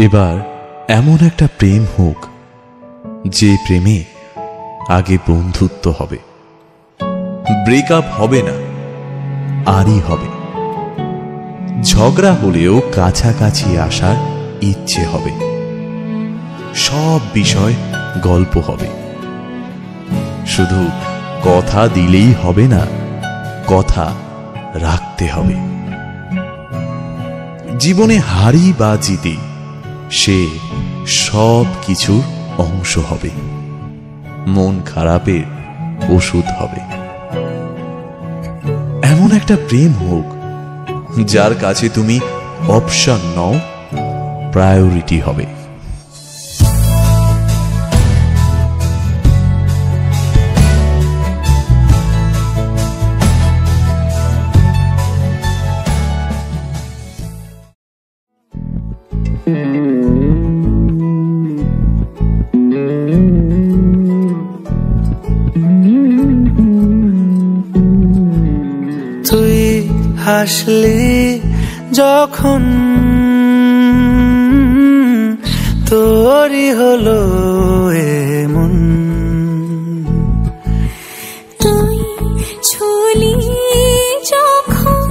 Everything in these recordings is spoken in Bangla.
এবার এমন একটা প্রেম হোক যে প্রেমে আগে বন্ধুত্ব হবে, ব্রেকআপ হবে না, আরই হবে। ঝগড়া হলেও কাছাকাছি আসার ইচ্ছে হবে, সব বিষয় গল্প হবে। শুধু কথা দিলেই হবে না, কথা রাখতে হবে। জীবনে হারি বা জিতে সে সব কিছুর অংশ হবে, মন খারাপের ওষুধ হবে। এমন একটা প্রেম হোক যার কাছে তুমি অপশন নও, প্রায়োরিটি হবে। তুই হাসলি যখন তোরই হলো এমন, তুই ছুলি যখন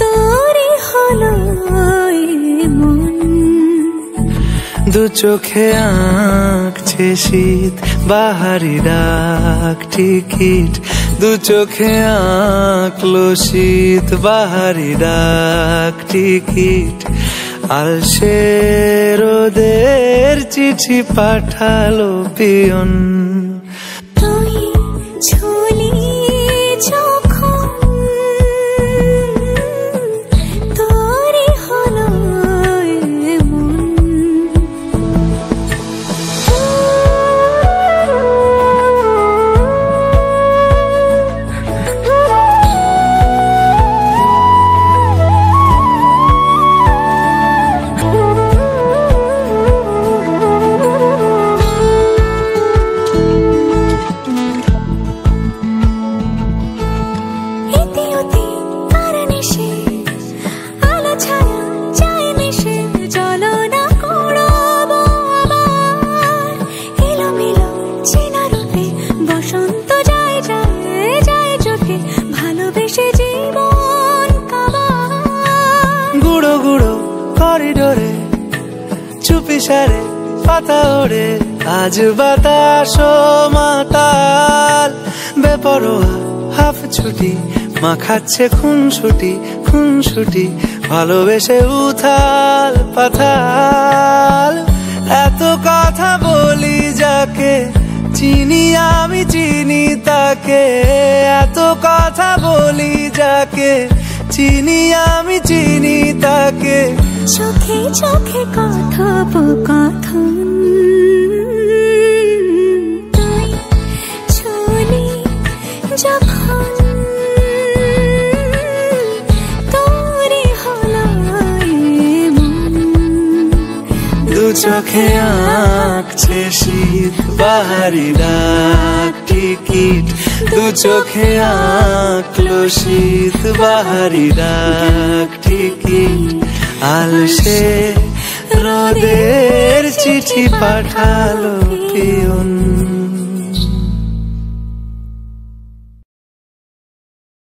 তোরই হলো এমন। দু চোখে আঁকছে শীত বাহারি ডাক টিকিট, দু চোখে আঁকলো শীত বাহারি ডাক টিকিট। আলসে রোদের চিঠি পাঠালো পিয়ন, তুই ছুলি যখন তোরই হলো এমন। গুঁড়ো গুঁড়ো করিডোরে চুপি সারে পাতা ওড়ে, আজ বাতাস মাতাল বেপরোয়া হাফ ছুটি, মাখাচ্ছে খুনসুটি খুনসুটি, ভালোবেসে উথাল পাথাল। এত কথা বলি যাকে চিনি আমি চিনি তাকে, এত কথা বলি যাকে চিনি আমি চিনি তাকে। চোখে চোখে কথোপকথন, তুই ছুলি যখন তোরই হলো এমন। দু চোখে আঁকছে শীত বাহারি ডাক টিকিট, দু চোখে আঁকলো শীত বাহারি ডাক টিকিট। আলসে রোদের চিঠি পাঠালো পিয়ন।